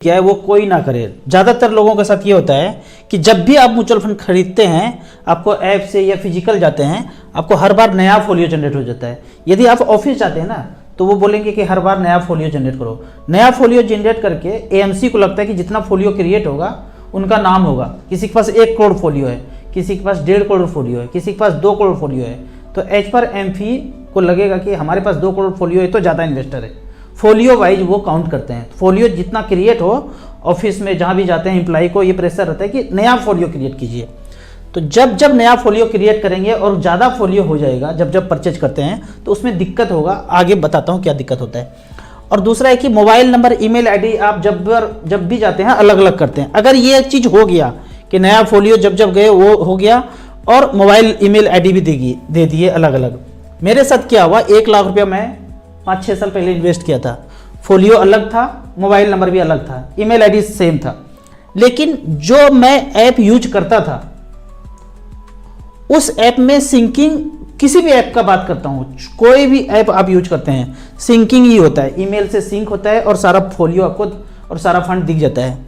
क्या है वो कोई ना करे। ज़्यादातर लोगों के साथ ये होता है कि जब भी आप म्यूचुअल फंड खरीदते हैं, आपको ऐप से या फिजिकल जाते हैं, आपको हर बार नया फोलियो जनरेट हो जाता है। यदि आप ऑफिस जाते हैं ना, तो वो बोलेंगे कि हर बार नया फोलियो जनरेट करो। नया फोलियो जनरेट करके एएमसी को लगता है कि जितना फोलियो क्रिएट होगा उनका नाम होगा। किसी के पास 1 करोड़ फोलियो है, किसी के पास 1.5 करोड़ फोलियो है, किसी के पास 2 करोड़ फोलियो है। तो एज पर एमफी को लगेगा कि हमारे पास 2 करोड़ फोलियो है तो ज़्यादा इन्वेस्टर है। फोलियो वाइज वो काउंट करते हैं। फोलियो जितना क्रिएट हो, ऑफिस में जहाँ भी जाते हैं एम्प्लॉय को ये प्रेशर रहता है कि नया फोलियो क्रिएट कीजिए। तो जब जब नया फोलियो क्रिएट करेंगे और ज़्यादा फोलियो हो जाएगा, जब जब परचेज करते हैं तो उसमें दिक्कत होगा। आगे बताता हूँ क्या दिक्कत होता है। और दूसरा है कि मोबाइल नंबर, ईमेल आईडी आप जब भी जाते हैं अलग अलग करते हैं। अगर ये चीज़ हो गया कि नया फोलियो जब जब गए वो हो गया और मोबाइल ईमेल आईडी भी दे दिए अलग अलग। मेरे साथ क्या हुआ, 1 लाख रुपया मैं 5-6 साल पहले इन्वेस्ट किया था। फोलियो अलग था, मोबाइल नंबर भी अलग था, ईमेल आईडी सेम था, लेकिन जो मैं ऐप यूज करता था उस ऐप में सिंकिंग, किसी भी ऐप का बात करता हूं, कोई भी ऐप आप यूज करते हैं सिंकिंग ही होता है। ईमेल से सिंक होता है और सारा फोलियो आपको और सारा फंड दिख जाता है।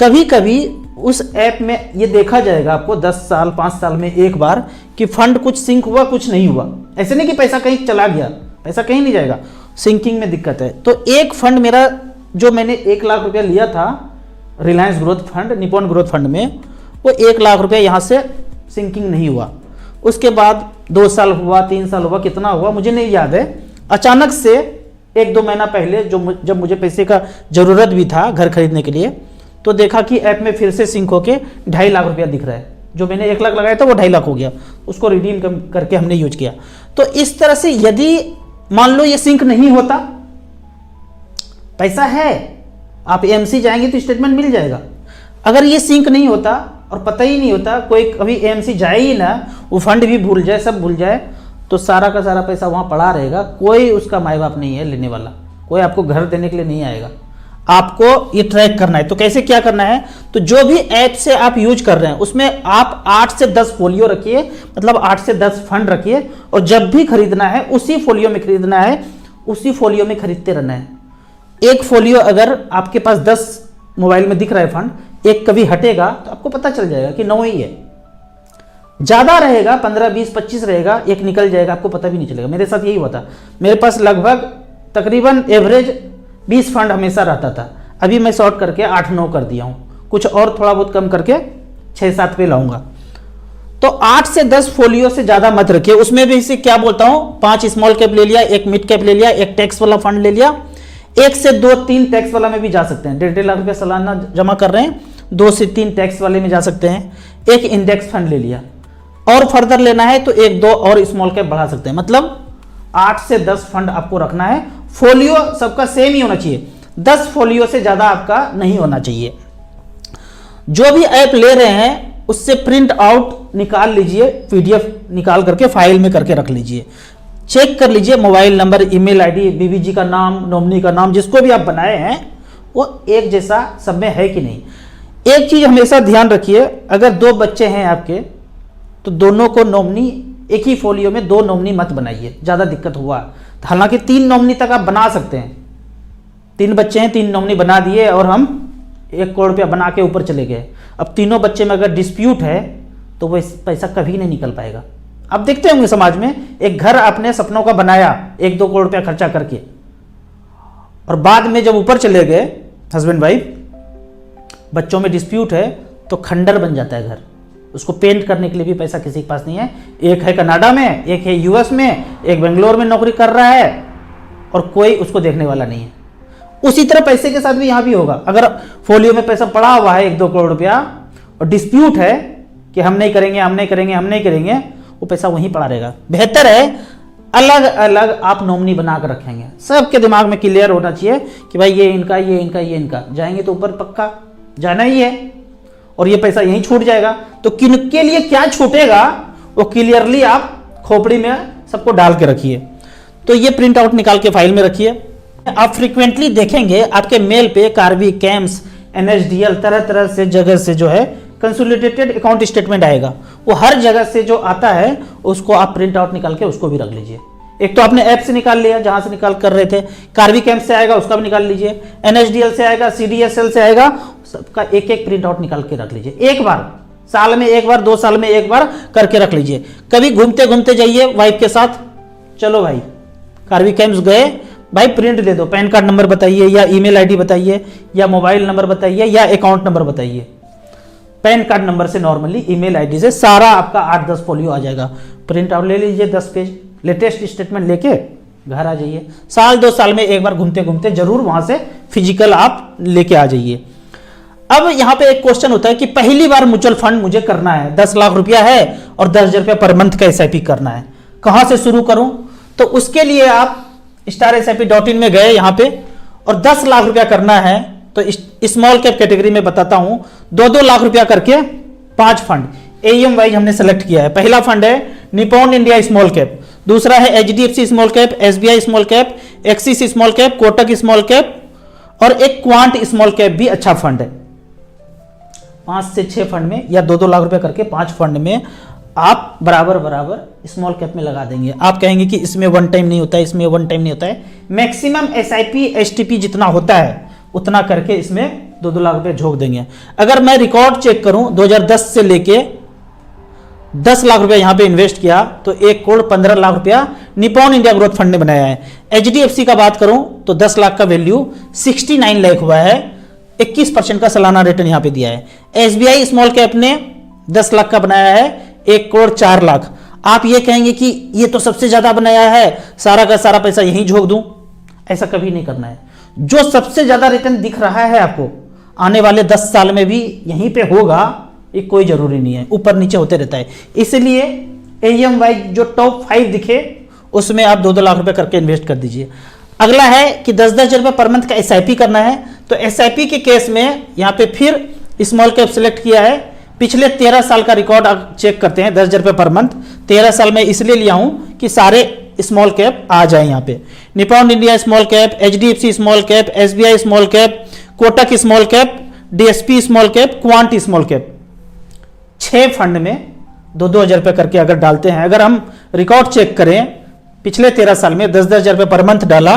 कभी कभी उस ऐप में ये देखा जाएगा आपको 10 साल 5 साल में एक बार कि फंड कुछ सिंक हुआ कुछ नहीं हुआ। ऐसे नहीं कि पैसा कहीं चला गया, पैसा कहीं नहीं जाएगा, सिंकिंग में दिक्कत है। तो एक फंड मेरा जो मैंने 1 लाख रुपया लिया था Reliance growth fund, Nippon growth fund में, वो 1 लाख रुपया यहाँ से सिंकिंग नहीं हुआ। उसके बाद 2 साल हुआ, 3 साल हुआ, कितना हुआ मुझे नहीं याद है। अचानक से 1-2 महीना पहले जब मुझे पैसे का ज़रूरत भी था घर खरीदने के लिए, तो देखा कि ऐप में फिर से सिंक होके 2.5 लाख रुपया दिख रहा है। जो मैंने 1 लाख लगाया था वो 2.5 लाख हो गया, उसको रिडीम करके हमने यूज किया। तो इस तरह से यदि मान लो ये सिंक नहीं होता, पैसा है, आप एएमसी जाएंगे तो स्टेटमेंट मिल जाएगा। अगर ये सिंक नहीं होता और पता ही नहीं होता, कोई कभी एएमसी जाए ही ना, वो फंड भी भूल जाए, सब भूल जाए, तो सारा का सारा पैसा वहाँ पड़ा रहेगा। कोई उसका माई बाप नहीं है लेने वाला, कोई आपको घर देने के लिए नहीं आएगा। आपको ये ट्रैक करना है। तो कैसे क्या करना है, तो जो भी ऐप से आप यूज कर रहे हैं उसमें आप 8 से 10 फोलियो रखिए, मतलब 8 से 10 फंड रखिए, और जब भी खरीदना है उसी फोलियो में खरीदना है, उसी फोलियो में खरीदते रहना है। एक फोलियो अगर आपके पास 10 मोबाइल में दिख रहा है फंड, एक कभी हटेगा तो आपको पता चल जाएगा कि 9 ही है। ज़्यादा रहेगा 15, 20, 25 रहेगा, एक निकल जाएगा, आपको पता भी नहीं चलेगा। मेरे साथ यही हुआ था। मेरे पास लगभग तकरीबन एवरेज 20 फंड हमेशा रहता था। अभी मैं शॉर्ट करके 8-9 कर दिया हूँ, कुछ और थोड़ा बहुत कम करके 6-7 पे लाऊंगा। तो 8 से 10 फोलियो से ज़्यादा मत रखिए। उसमें भी इसे क्या बोलता हूँ, 5 स्मॉल कैप ले लिया, 1 मिड कैप ले लिया, 1 टैक्स वाला फंड ले लिया, 1 से 2-3 टैक्स वाला में भी जा सकते हैं। 1.5 लाख रुपया सालाना जमा कर रहे हैं, 2 से 3 टैक्स वाले में जा सकते हैं। 1 इंडेक्स फंड ले लिया, और फर्दर लेना है तो 1-2 और स्मॉल कैप बढ़ा सकते हैं। मतलब 8 से 10 फंड आपको रखना है। फोलियो सबका सेम ही होना चाहिए, 10 फोलियो से ज़्यादा आपका नहीं होना चाहिए। जो भी ऐप ले रहे हैं उससे प्रिंट आउट निकाल लीजिए, पीडीएफ निकाल करके फाइल में करके रख लीजिए। चेक कर लीजिए mobile number, email ID, BBG का नाम, नॉमिनी का नाम, जिसको भी आप बनाए हैं वो एक जैसा सब में है कि नहीं। एक चीज़ हमेशा ध्यान रखिए, अगर 2 बच्चे हैं आपके तो दोनों को नॉमिनी, एक ही फोलियो में 2 नॉमिनी मत बनाइए, ज़्यादा दिक्कत हुआ। हालांकि 3 नॉमिनी तक आप बना सकते हैं। 3 बच्चे हैं, 3 नॉमिनी बना दिए और हम 1 करोड़ रुपया बना के ऊपर चले गए। अब तीनों बच्चे में अगर डिस्प्यूट है तो वो पैसा कभी नहीं निकल पाएगा। आप देखते होंगे समाज में, एक घर आपने सपनों का बनाया 1-2 करोड़ रुपया खर्चा करके, और बाद में जब ऊपर चले गए हस्बैंड वाइफ, बच्चों में डिस्प्यूट है तो खंडर बन जाता है घर। उसको पेंट करने के लिए भी पैसा किसी के पास नहीं है। एक है कनाडा में, एक है यूएस में, एक बेंगलोर में नौकरी कर रहा है और कोई उसको देखने वाला नहीं है। उसी तरह पैसे के साथ भी यहाँ भी होगा। अगर फोलियो में पैसा पड़ा हुआ है 1-2 करोड़ रुपया और डिस्प्यूट है कि हम नहीं करेंगे, हम नहीं करेंगे, हम नहीं करेंगे, वो पैसा वहीं पड़ा रहेगा। बेहतर है अलग अलग आप नॉमिनी बना कर रखेंगे। सबके दिमाग में क्लियर होना चाहिए कि भाई ये इनका, ये इनका, ये इनका। जाएंगे तो ऊपर पक्का जाना ही है और ये पैसा यहीं छूट जाएगा। तो किनके लिए क्या छूटेगा वो क्लियरली आप खोपड़ी में सबको डाल के रखिए। तो ये प्रिंट आउट निकाल के फाइल में रखिए। आप फ्रीक्वेंटली देखेंगे आपके मेल पे कार्बी, कैम्स, एनएसडीएल, तरह तरह से जगह से जो है कंसोलिडेटेड अकाउंट स्टेटमेंट आएगा। वो हर जगह से जो आता है उसको आप प्रिंट आउट निकाल के उसको भी रख लीजिए। एक तो आपने ऐप से निकाल लिया जहां से निकाल कर रहे थे, कार्बी कैंप से आएगा उसका भी निकाल लीजिए, एनएसडीएल से आएगा, सीडीएसएल से आएगा, सबका एक एक प्रिंट आउट निकाल के रख लीजिए। एक बार साल में एक बार, 2 साल में एक बार करके रख लीजिए। कभी घूमते घूमते जाइए वाइफ के साथ, चलो भाई कार्बी कैंप्स गए, भाई प्रिंट दे दो, पैन कार्ड नंबर बताइए या ईमेल आईडी बताइए या मोबाइल नंबर बताइए या अकाउंट नंबर बताइए। पैन कार्ड नंबर से नॉर्मली ईमेल आईडी से सारा आपका 8-10 फोलियो आ जाएगा। प्रिंट आउट ले लीजिए 10 पेज, लेटेस्ट स्टेटमेंट लेके घर आ जाइए। साल 2 साल में एक बार घूमते घूमते जरूर वहां से फिजिकल आप लेके आ जाइए। अब यहां पे एक क्वेश्चन होता है कि पहली बार म्यूचुअल फंड मुझे करना है, 10 लाख रुपया है और 10,000 रुपया पर मंथ का एसआईपी करना है, कहां से शुरू करूं? तो उसके लिए आप StarSIP.in में गए यहां पे और 10 लाख रुपया करना है तो स्मॉल कैप कैटेगरी में बताता हूं, 2-2 लाख रुपया करके 5 फंड एएम वाइज हमने सेलेक्ट किया है। पहला फंड है निपॉन इंडिया स्मॉल कैप, दूसरा है HDFC small cap, SBI small cap, axis small cap, Kotak small cap और एक क्वांट स्मॉल कैप भी अच्छा फंड है। 5 से 6 फंड में या 2-2 लाख रुपए करके 5 फंड में आप बराबर बराबर स्मॉल कैप में लगा देंगे। आप कहेंगे कि इसमें वन टाइम नहीं होता है, इसमें वन टाइम नहीं होता है। मैक्सिमम SIP STP जितना होता है उतना करके इसमें 2-2 लाख रुपए झोंक देंगे। अगर मैं रिकॉर्ड चेक करूं 2010 से लेके 10 लाख रुपया यहां पे इन्वेस्ट किया तो 1 करोड़ 15 लाख रुपया निपॉन इंडिया ग्रोथ फंड ने बनाया है। HDFC का बात करूं तो 10 लाख का वैल्यू 69 लाख हुआ है, 21% का सालाना रिटर्न यहां पे दिया है। SBI स्मॉल कैप ने 10 लाख का बनाया है, 1 करोड़ 4 लाख। आप ये कहेंगे कि ये तो सबसे ज्यादा बनाया है, सारा का सारा पैसा यहीं झोंक दूं, ऐसा कभी नहीं करना है। जो सबसे ज्यादा रिटर्न दिख रहा है आपको आने वाले 10 साल में भी यहीं पे होगा, ये कोई जरूरी नहीं है, ऊपर नीचे होते रहता है। इसलिए एएम वाइज जो टॉप 5 दिखे उसमें आप 2-2 लाख रुपए करके इन्वेस्ट कर दीजिए। अगला है कि 10-10 रुपए पर मंथ का एसआईपी करना है, तो एसआईपी के केस में यहाँ पे फिर स्मॉल कैप सिलेक्ट किया है। पिछले 13 साल का रिकॉर्ड आप चेक करते हैं, 10 रुपए पर मंथ। 13 साल में इसलिए लिया हूं कि सारे स्मॉल कैप आ जाए यहाँ पे। Nippon India small cap, HDFC small cap, SBI small cap, Kotak small cap, DSP small cap, quant small cap. 6 fund में 2-2 हज़ार रुपए करके अगर डालते हैं, अगर हम रिकॉर्ड चेक करें पिछले 13 साल में 10-10 हज़ार रुपए पर मंथ डाला,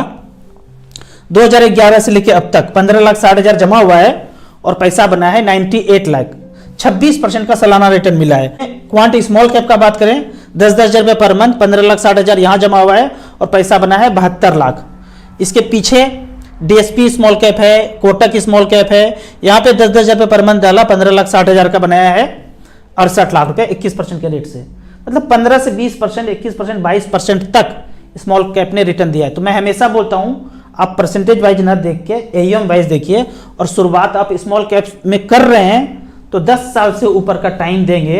2011 से लेकर अब तक 15 लाख 60 हज़ार जमा हुआ है और पैसा बना है 98 लाख, 26% का सालाना रिटर्न मिला है। क्वांट स्मॉल कैप का बात करें 10-10 हज़ार रुपए पर मंथ, 15 लाख 60 हज़ार यहां जमा हुआ है और पैसा बना है 72 लाख। इसके पीछे DSP स्मॉल कैप है, कोटक स्मॉल कैप है, यहाँ पे 10-10 हज़ार रुपए पर मंथ डाला, 15 लाख 60 हज़ार का बनाया है 68 लाख रुपए 21% के रेट से। मतलब 15 से 20%, 21%, 22% तक स्मॉल कैप ने रिटर्न दिया है। तो मैं हमेशा बोलता हूं आप परसेंटेज वाइज ना देख के एएम वाइज देखिए, और शुरुआत आप स्मॉल कैप्स में कर रहे हैं तो 10 साल से ऊपर का टाइम देंगे।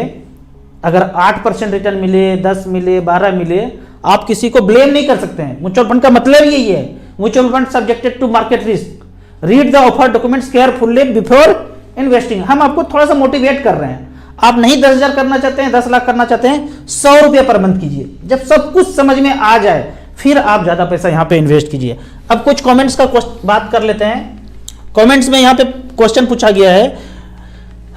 अगर 8% रिटर्न मिले, 10 मिले, 12 मिले, आप किसी को ब्लेम नहीं कर सकते हैं। म्यूचुअल फंड का मतलब यही है, mutual fund subjected to market risk, read the offer documents carefully before investing. हम आपको थोड़ा सा मोटिवेट कर रहे हैं। आप नहीं 10 हज़ार करना चाहते हैं, 10 लाख करना चाहते हैं, 100 रुपये पर मंथ कीजिए। जब सब कुछ समझ में आ जाए फिर आप ज्यादा पैसा यहां पे इन्वेस्ट कीजिए। अब कुछ कमेंट्स का बात कर लेते हैं। कमेंट्स में यहां पे क्वेश्चन पूछा गया है,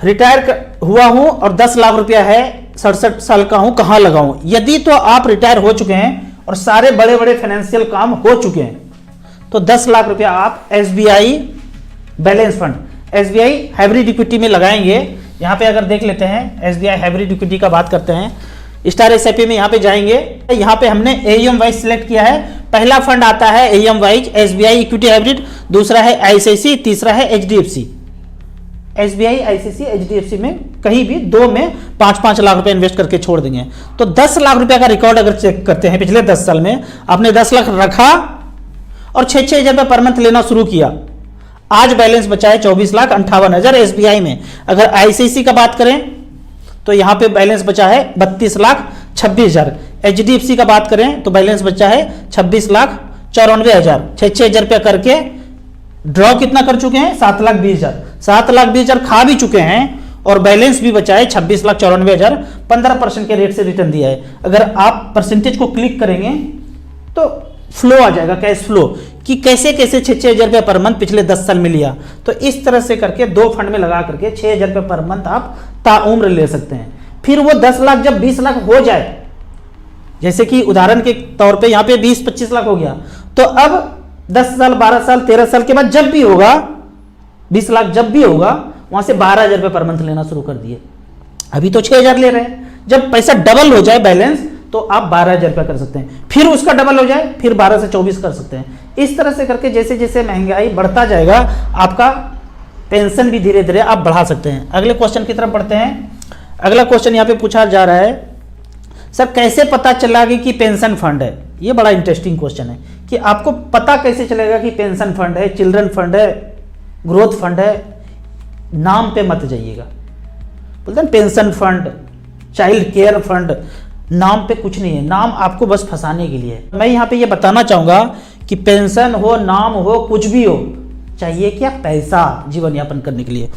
रिटायर हुआ हूं और 10 लाख रुपया है, 67 साल का हूं, कहां लगाऊं? यदि तो आप रिटायर हो चुके हैं और सारे बड़े बड़े फाइनेंशियल काम हो चुके हैं तो 10 लाख रुपया आप SBI balance fund, SBI hybrid equity में लगाएंगे। यहां पे अगर देख लेते हैं SBI हाइब्रिड इक्विटी का बात करते हैं, स्टार SIP में यहां पे जाएंगे। यहां पे हमने एएम वाइज सिलेक्ट किया है। पहला फंड आता है am wise SBI equity hybrid, दूसरा है ICICI, तीसरा है HDFC। SBI, ICICI, HDFC में कहीं भी 2 में 5-5 लाख रुपए इन्वेस्ट करके छोड़ देंगे। तो 10 लाख रुपए का रिकॉर्ड अगर चेक करते हैं पिछले 10 साल में, आपने 10 लाख रखा और 6-6 हज़ार रुपए पर मंथ लेना शुरू किया। आज बैलेंस बचा है 24 लाख 58 हज़ार SBI में। अगर ICICI का बात करें तो यहां पे बैलेंस बचा है 32 लाख 26 हज़ार। HDFC का बात करें तो बैलेंस बचा है 26 लाख 94 हज़ार। 6-6 हज़ार रुपया करके ड्रॉ कितना कर चुके हैं? 7 लाख 20 हज़ार। 7 लाख 20 हज़ार खा भी चुके हैं और बैलेंस भी बचा है 26 लाख 94 हज़ार। 15% के रेट से रिटर्न दिया है। अगर आप परसेंटेज को क्लिक करेंगे तो फ्लो आ जाएगा, कैश फ्लो, कि कैसे कैसे 6-6 हज़ार रुपये पर मंथ पिछले 10 साल में लिया। तो इस तरह से करके 2 फंड में लगा करके 6 हज़ार रुपये पर मंथ आप ताउम्र ले सकते हैं। फिर वो 10 लाख जब 20 लाख हो जाए जैसे कि उदाहरण के तौर पे यहाँ पे 20-25 लाख हो गया, तो अब 10 साल 12 साल 13 साल के बाद जब भी होगा 20 लाख जब भी होगा, वहां से 12,000 रुपये पर मंथ लेना शुरू कर दिए। अभी तो 6,000 ले रहे हैं, जब पैसा डबल हो जाए बैलेंस तो आप 12,000 रुपये कर सकते हैं, फिर उसका डबल हो जाए फिर 12 से 24 कर सकते हैं। इस तरह से करके जैसे जैसे महंगाई बढ़ता जाएगा आपका पेंशन भी धीरे धीरे आप बढ़ा सकते हैं। अगले क्वेश्चन की तरफ बढ़ते हैं। अगला क्वेश्चन यहाँ पे पूछा जा रहा है, सर कैसे पता चला कि पेंशन फंड है? ये बड़ा इंटरेस्टिंग क्वेश्चन है कि आपको पता कैसे चलेगा कि पेंशन फंड है, चिल्ड्रन फंड है, ग्रोथ फंड है। नाम पे मत जाइएगा, बोलते हैं pension fund, child care fund, नाम पे कुछ नहीं है, नाम आपको बस फंसाने के लिए है। मैं यहाँ पे ये बताना चाहूँगा कि पेंशन हो, नाम हो, कुछ भी हो, चाहिए क्या? पैसा जीवन यापन करने के लिए।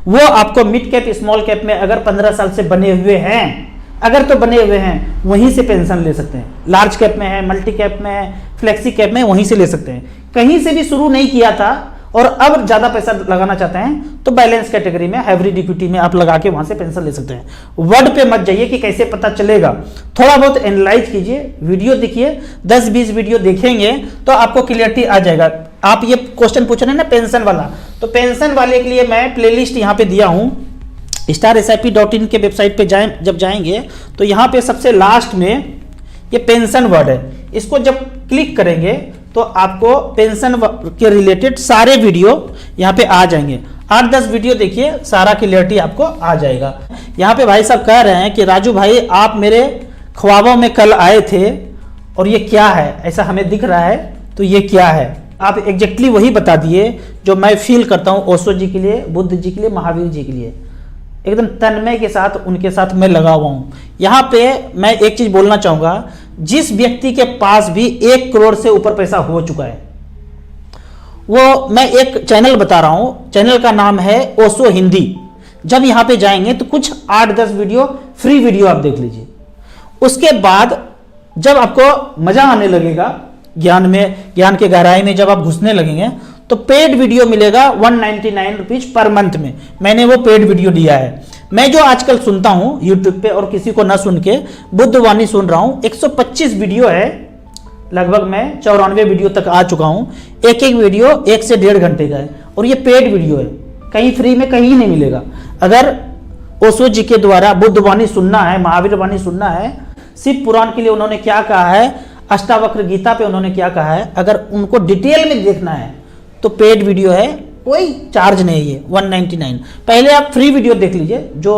वो आपको मिड कैप स्मॉल कैप में अगर 15 साल से बने हुए हैं, अगर तो बने हुए हैं वहीं से पेंशन ले सकते हैं। लार्ज कैप में है, मल्टी कैप में है, फ्लेक्सी कैप में, वहीं से ले सकते हैं। कहीं से भी शुरू नहीं किया था और अब ज्यादा पैसा लगाना चाहते हैं तो बैलेंस कैटेगरी में, हाइब्रिड इक्विटी में आप लगा के वहां से पेंशन ले सकते हैं। वर्ड पे मत जाइए कि कैसे पता चलेगा, थोड़ा बहुत एनालाइज कीजिए, वीडियो देखिए, 10-20 वीडियो देखेंगे तो आपको क्लियरिटी आ जाएगा। आप ये क्वेश्चन पूछ रहे हैं ना पेंशन वाला, तो पेंशन वाले के लिए मैं प्लेलिस्ट यहाँ पे दिया हूँ, StarSIP.in के वेबसाइट पे जब जाएंगे तो यहाँ पे सबसे लास्ट में ये पेंशन वर्ड है, इसको जब क्लिक करेंगे तो आपको पेंशन के रिलेटेड सारे वीडियो यहाँ पे आ जाएंगे। 8-10 वीडियो देखिए, सारा क्लियरिटी आपको आ जाएगा। यहाँ पे भाई साहब कह रहे हैं कि राजू भाई आप मेरे ख्वाबों में कल आए थे और ये क्या है, ऐसा हमें दिख रहा है, तो ये क्या है? आप एग्जैक्टली वही बता दिए जो मैं फील करता हूँ ओशो जी के लिए, बुद्ध जी के लिए, महावीर जी के लिए, एकदम तन्मय के साथ उनके साथ मैं लगा हुआ हूँ। यहाँ पे मैं एक चीज बोलना चाहूंगा, जिस व्यक्ति के पास भी 1 करोड़ से ऊपर पैसा हो चुका है, वो मैं एक चैनल बता रहा हूँ, चैनल का नाम है ओशो हिंदी। जब यहाँ पे जाएंगे तो कुछ 8-10 वीडियो फ्री वीडियो आप देख लीजिए, उसके बाद जब आपको मजा आने लगेगा, ज्ञान के गहराई में जब आप घुसने लगेंगे तो पेड वीडियो मिलेगा 199 रुपीज पर मंथ में। मैंने वो पेड वीडियो लिया है। मैं जो आजकल सुनता हूं यूट्यूब पे और किसी को ना सुन के बुद्ध वाणी सुन रहा हूं, 125 वीडियो है, लगभग मैं 94 वीडियो तक आ चुका हूं। एक एक वीडियो 1 से 1.5 घंटे का है और ये पेड वीडियो है, कहीं फ्री में कहीं नहीं मिलेगा। अगर ओशो जी के द्वारा बुद्ध वाणी सुनना है, महावीर वाणी सुनना है, शिव पुराण के लिए उन्होंने क्या कहा है, अष्टावक्र गीता पे उन्होंने क्या कहा है, अगर उनको डिटेल में देखना है तो पेड वीडियो है, कोई चार्ज नहीं है, 199। पहले आप फ्री वीडियो देख लीजिए जो,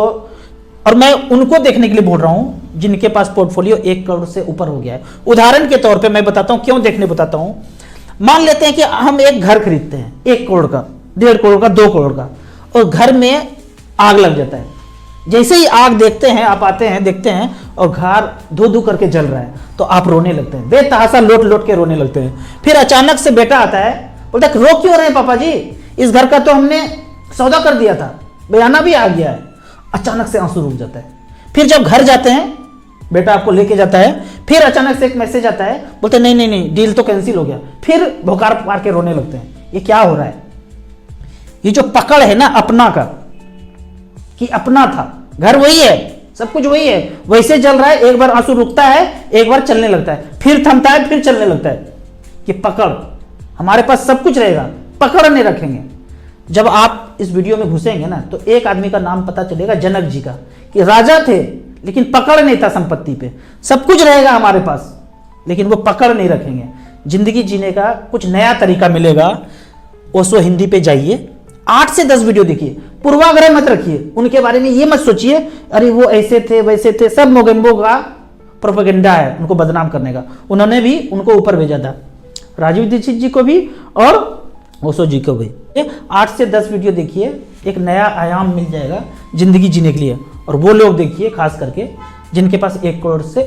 और मैं उनको देखने के लिए बोल रहा हूं जिनके पास पोर्टफोलियो 1 करोड़ से ऊपर हो गया है। उदाहरण के तौर पे मैं बताता हूं, क्यों देखने बताता हूं। मान लेते हैं कि हम एक घर खरीदते हैं 1 करोड़ का, 1.5 करोड़ का, 2 करोड़ का, और घर में आग लग जाता है। जैसे ही आग देखते हैं, आप आते हैं देखते हैं और घर धू धू करके जल रहा है, तो आप रोने लगते हैं, बेतहाशा लोट लोट के रोने लगते हैं। फिर अचानक से बेटा आता है, बोलता है रो क्यों रहे हैं पापा जी, इस घर का तो हमने सौदा कर दिया था, बयाना भी आ गया है। अचानक से आंसू रुक जाता है। फिर जब घर जाते हैं, बेटा आपको लेके जाता है, फिर अचानक से एक मैसेज आता है, बोलते नहीं नहीं नहीं डील तो कैंसिल हो गया, फिर भोकार मार के रोने लगते हैं। ये क्या हो रहा है? ये जो पकड़ है ना अपना का, कि अपना था, घर वही है, सब कुछ वही है, वैसे चल रहा है। एक बार आंसू रुकता है, एक बार चलने लगता है, फिर थमता है, फिर चलने लगता है। कि पकड़, हमारे पास सब कुछ रहेगा, पकड़ नहीं रखेंगे। जब आप इस वीडियो में घुसेंगे ना तो एक आदमी का नाम पता चलेगा, जनक जी का, कि राजा थे लेकिन पकड़ नहीं था संपत्ति पे। सब कुछ रहेगा हमारे पास लेकिन वो पकड़ नहीं रखेंगे। जिंदगी जीने का कुछ नया तरीका मिलेगा। ओशो हिंदी पे जाइए, 8 से 10 वीडियो देखिए, पूर्वाग्रह मत रखिए, उनके बारे में ये मत सोचिए अरे वो ऐसे थे वैसे थे। सब मोगेम्बो का प्रोपेगेंडा है उनको बदनाम करने का। उन्होंने भी उनको ऊपर भेजा था, राजीव दीक्षित जी को भी और ओशो जी को भी। 8 से 10 वीडियो देखिए, एक नया आयाम मिल जाएगा जिंदगी जीने के लिए। और वो लोग देखिए खास करके जिनके पास 1 करोड़ से